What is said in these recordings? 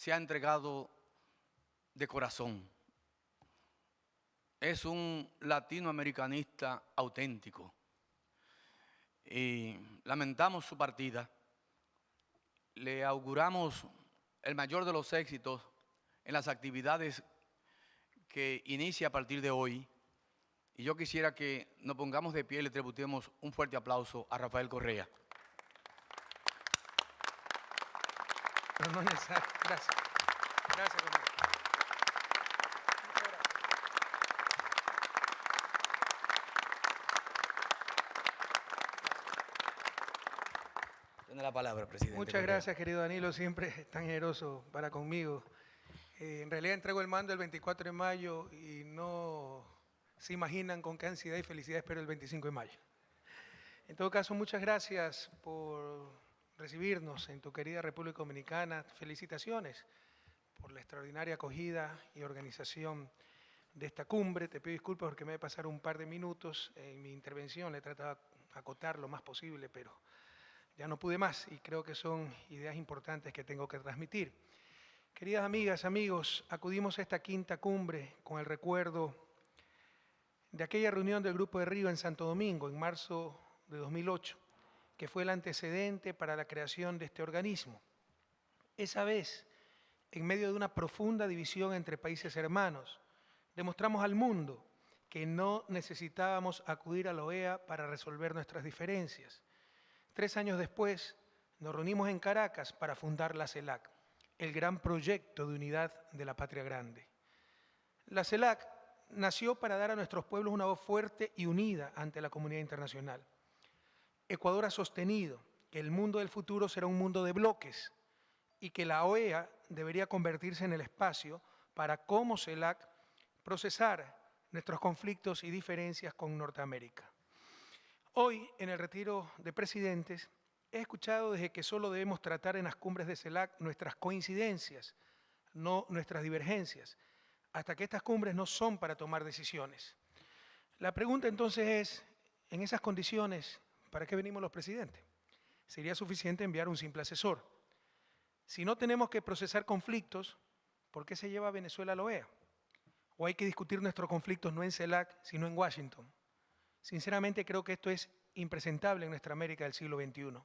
se ha entregado de corazón. Es un latinoamericanista auténtico y lamentamos su partida. Le auguramos el mayor de los éxitos en las actividades que inicia a partir de hoy. Y yo quisiera que nos pongamos de pie y le tributemos un fuerte aplauso a Rafael Correa. No es necesario. Gracias. Gracias, compañero. Tiene la palabra, presidente. Muchas gracias, querido Danilo, siempre tan generoso para conmigo. En realidad entrego el mando el 24 de mayo y no se imaginan con qué ansiedad y felicidad espero el 25 de mayo. En todo caso, muchas gracias por recibirnos en tu querida República Dominicana. Felicitaciones por la extraordinaria acogida y organización de esta cumbre. Te pido disculpas porque me he pasado un par de minutos en mi intervención. He tratado de acotar lo más posible, pero ya no pude más y creo que son ideas importantes que tengo que transmitir. Queridas amigas, amigos, acudimos a esta quinta cumbre con el recuerdo de aquella reunión del Grupo de Río en Santo Domingo en marzo de 2008, que fue el antecedente para la creación de este organismo. Esa vez, en medio de una profunda división entre países hermanos, demostramos al mundo que no necesitábamos acudir a la OEA para resolver nuestras diferencias. 3 años después, nos reunimos en Caracas para fundar la CELAC, el gran proyecto de unidad de la patria grande. La CELAC nació para dar a nuestros pueblos una voz fuerte y unida ante la comunidad internacional. Ecuador ha sostenido que el mundo del futuro será un mundo de bloques y que la OEA debería convertirse en el espacio para, como CELAC, procesar nuestros conflictos y diferencias con Norteamérica. Hoy, en el retiro de presidentes, he escuchado desde que solo debemos tratar en las cumbres de CELAC nuestras coincidencias, no nuestras divergencias, hasta que estas cumbres no son para tomar decisiones. La pregunta entonces es, en esas condiciones, ¿para qué venimos los presidentes? Sería suficiente enviar un simple asesor. Si no tenemos que procesar conflictos, ¿por qué se lleva a Venezuela a la OEA? ¿O hay que discutir nuestros conflictos no en CELAC, sino en Washington? Sinceramente creo que esto es impresentable en nuestra América del siglo XXI.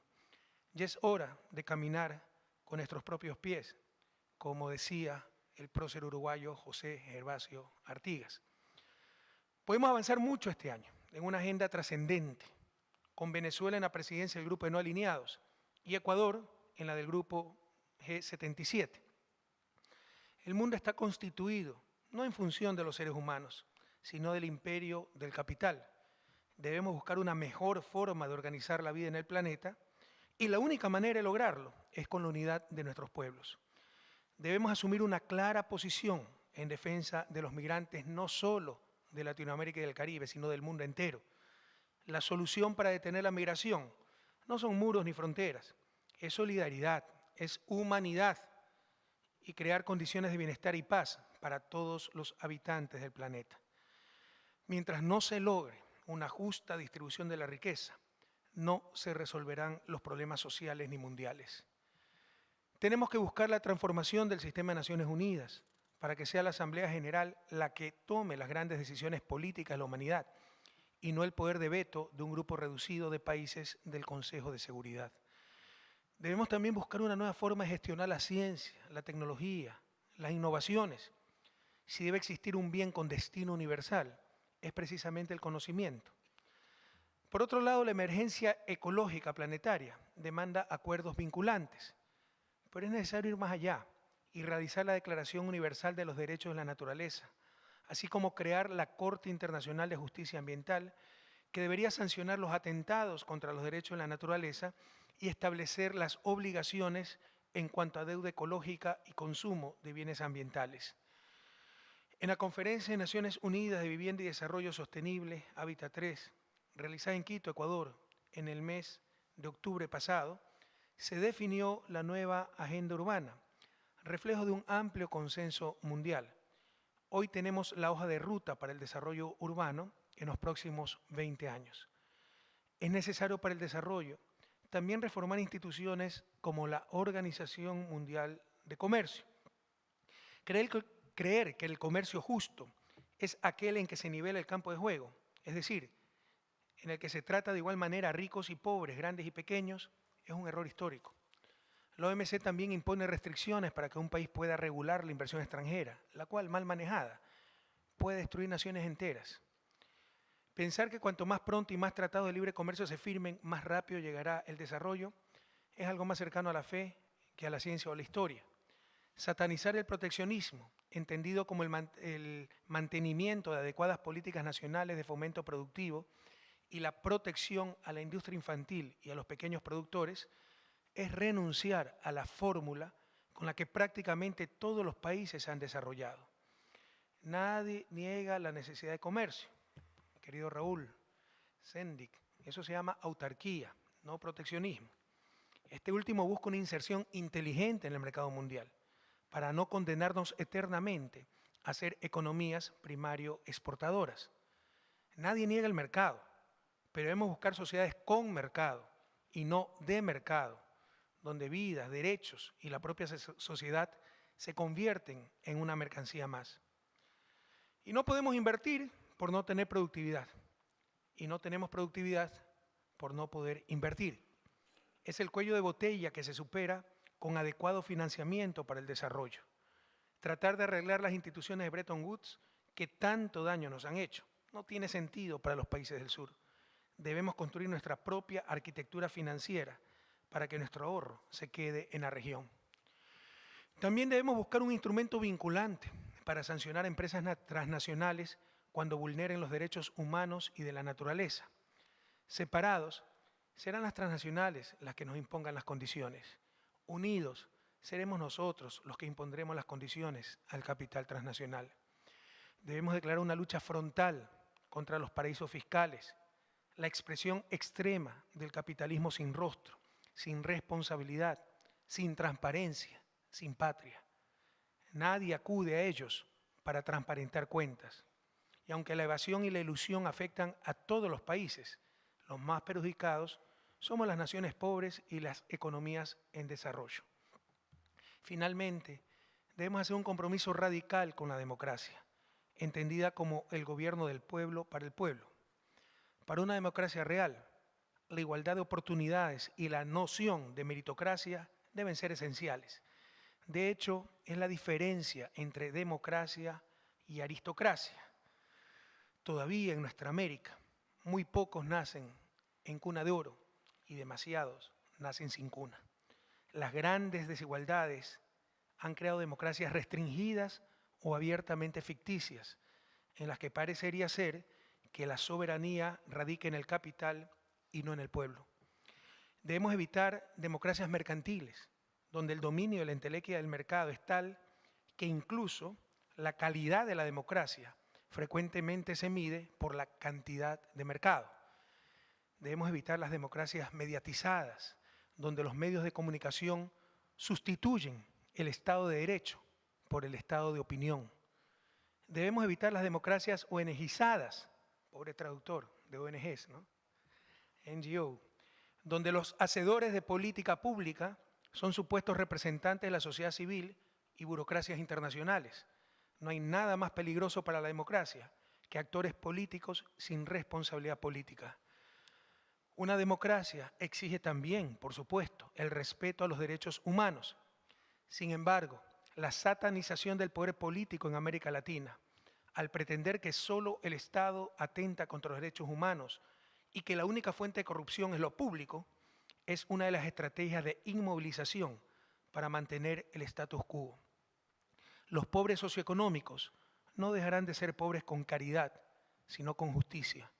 Ya es hora de caminar con nuestros propios pies, como decía el prócer uruguayo José Gervasio Artigas. Podemos avanzar mucho este año en una agenda trascendente, con Venezuela en la presidencia del Grupo de No Alineados y Ecuador en la del Grupo G77. El mundo está constituido no en función de los seres humanos, sino del imperio del capital. Debemos buscar una mejor forma de organizar la vida en el planeta y la única manera de lograrlo es con la unidad de nuestros pueblos. Debemos asumir una clara posición en defensa de los migrantes, no solo de Latinoamérica y del Caribe, sino del mundo entero. La solución para detener la migración no son muros ni fronteras, es solidaridad, es humanidad y crear condiciones de bienestar y paz para todos los habitantes del planeta. Mientras no se logre una justa distribución de la riqueza, no se resolverán los problemas sociales ni mundiales. Tenemos que buscar la transformación del sistema de Naciones Unidas para que sea la Asamblea General la que tome las grandes decisiones políticas de la humanidad y no el poder de veto de un grupo reducido de países del Consejo de Seguridad. Debemos también buscar una nueva forma de gestionar la ciencia, la tecnología, las innovaciones. Si debe existir un bien con destino universal, es precisamente el conocimiento. Por otro lado, la emergencia ecológica planetaria demanda acuerdos vinculantes, pero es necesario ir más allá y realizar la Declaración Universal de los Derechos de la Naturaleza, así como crear la Corte Internacional de Justicia Ambiental, que debería sancionar los atentados contra los derechos de la naturaleza y establecer las obligaciones en cuanto a deuda ecológica y consumo de bienes ambientales. En la Conferencia de Naciones Unidas de Vivienda y Desarrollo Sostenible, Hábitat 3, realizada en Quito, Ecuador, en el mes de octubre pasado, se definió la nueva agenda urbana, reflejo de un amplio consenso mundial. Hoy tenemos la hoja de ruta para el desarrollo urbano en los próximos 20 años. Es necesario para el desarrollo también reformar instituciones como la Organización Mundial de Comercio. Creer que el comercio justo es aquel en que se nivela el campo de juego, es decir, en el que se trata de igual manera a ricos y pobres, grandes y pequeños, es un error histórico. La OMC también impone restricciones para que un país pueda regular la inversión extranjera, la cual, mal manejada, puede destruir naciones enteras. Pensar que cuanto más pronto y más tratados de libre comercio se firmen, más rápido llegará el desarrollo, es algo más cercano a la fe que a la ciencia o a la historia. Satanizar el proteccionismo, entendido como el mantenimiento de adecuadas políticas nacionales de fomento productivo y la protección a la industria infantil y a los pequeños productores, es renunciar a la fórmula con la que prácticamente todos los países se han desarrollado. Nadie niega la necesidad de comercio, querido Raúl Sendic, eso se llama autarquía, no proteccionismo. Este último busca una inserción inteligente en el mercado mundial para no condenarnos eternamente a ser economías primario exportadoras. Nadie niega el mercado, pero debemos buscar sociedades con mercado y no de mercado, donde vidas, derechos y la propia sociedad se convierten en una mercancía más. Y no podemos invertir por no tener productividad. Y no tenemos productividad por no poder invertir. Es el cuello de botella que se supera con adecuado financiamiento para el desarrollo. Tratar de arreglar las instituciones de Bretton Woods que tanto daño nos han hecho no tiene sentido para los países del sur. Debemos construir nuestra propia arquitectura financiera para que nuestro ahorro se quede en la región. También debemos buscar un instrumento vinculante para sancionar a empresas transnacionales cuando vulneren los derechos humanos y de la naturaleza. Separados, serán las transnacionales las que nos impongan las condiciones. Unidos, seremos nosotros los que impondremos las condiciones al capital transnacional. Debemos declarar una lucha frontal contra los paraísos fiscales, la expresión extrema del capitalismo sin rostro, sin responsabilidad, sin transparencia, sin patria. Nadie acude a ellos para transparentar cuentas. Y aunque la evasión y la ilusión afectan a todos los países, los más perjudicados somos las naciones pobres y las economías en desarrollo. Finalmente, debemos hacer un compromiso radical con la democracia, entendida como el gobierno del pueblo para el pueblo. Para una democracia real, la igualdad de oportunidades y la noción de meritocracia deben ser esenciales. De hecho, es la diferencia entre democracia y aristocracia. Todavía en nuestra América, muy pocos nacen en cuna de oro y demasiados nacen sin cuna. Las grandes desigualdades han creado democracias restringidas o abiertamente ficticias, en las que parecería ser que la soberanía radica en el capital y no en el pueblo. Debemos evitar democracias mercantiles, donde el dominio de la entelequia del mercado es tal que incluso la calidad de la democracia frecuentemente se mide por la cantidad de mercado. Debemos evitar las democracias mediatizadas, donde los medios de comunicación sustituyen el Estado de Derecho por el Estado de opinión. Debemos evitar las democracias ONGizadas, pobre traductor de ONGs, ¿no? NGO, donde los hacedores de política pública son supuestos representantes de la sociedad civil y burocracias internacionales. No hay nada más peligroso para la democracia que actores políticos sin responsabilidad política. Una democracia exige también, por supuesto, el respeto a los derechos humanos. Sin embargo, la satanización del poder político en América Latina, al pretender que solo el Estado atenta contra los derechos humanos y que la única fuente de corrupción es lo público, es una de las estrategias de inmovilización para mantener el status quo. Los pobres socioeconómicos no dejarán de ser pobres con caridad, sino con justicia.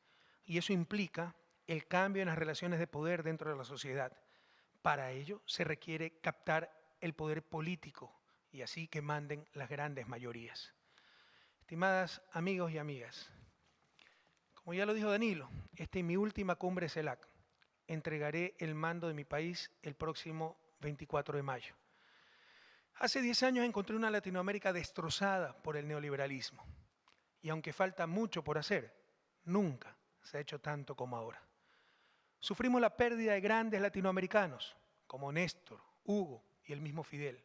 Y eso implica el cambio en las relaciones de poder dentro de la sociedad. Para ello se requiere captar el poder político y así que manden las grandes mayorías. Estimadas amigos y amigas, como ya lo dijo Danilo, esta es mi última cumbre CELAC. Entregaré el mando de mi país el próximo 24 de mayo. Hace 10 años encontré una Latinoamérica destrozada por el neoliberalismo. Y aunque falta mucho por hacer, nunca se ha hecho tanto como ahora. Sufrimos la pérdida de grandes latinoamericanos, como Néstor, Hugo y el mismo Fidel.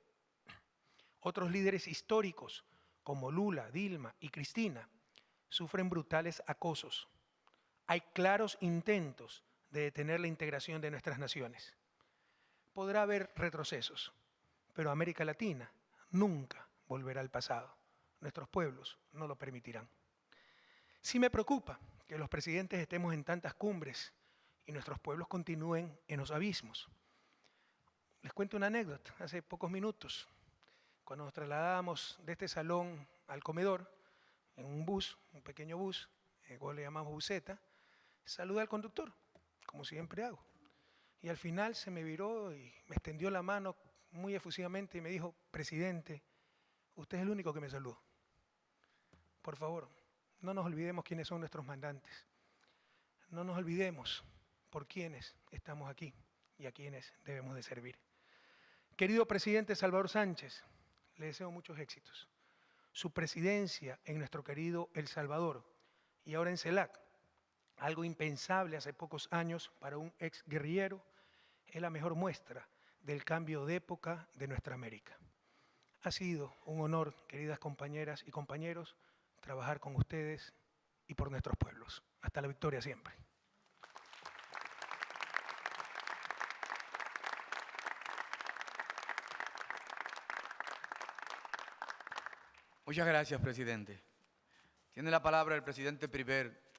Otros líderes históricos, como Lula, Dilma y Cristina, sufren brutales acosos. Hay claros intentos de detener la integración de nuestras naciones. Podrá haber retrocesos, pero América Latina nunca volverá al pasado. Nuestros pueblos no lo permitirán. Sí me preocupa que los presidentes estemos en tantas cumbres y nuestros pueblos continúen en los abismos. Les cuento una anécdota. Hace pocos minutos, cuando nos trasladábamos de este salón al comedor, en un bus, un pequeño bus, el cual le llamamos buseta, saludé al conductor, como siempre hago. Y al final se me viró y me extendió la mano muy efusivamente y me dijo: presidente, usted es el único que me saludó. Por favor, no nos olvidemos quiénes son nuestros mandantes. No nos olvidemos por quiénes estamos aquí y a quiénes debemos de servir. Querido presidente Salvador Sánchez, le deseo muchos éxitos. Su presidencia en nuestro querido El Salvador y ahora en CELAC, algo impensable hace pocos años para un ex guerrillero, es la mejor muestra del cambio de época de nuestra América. Ha sido un honor, queridas compañeras y compañeros, trabajar con ustedes y por nuestros pueblos. Hasta la victoria siempre. Muchas gracias, presidente. Tiene la palabra el presidente Priver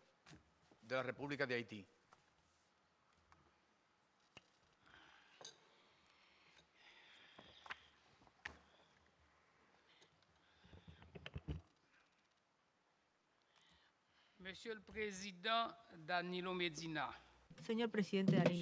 de la República de Haití. Monsieur le Président Danilo Medina, Señor presidente Danilo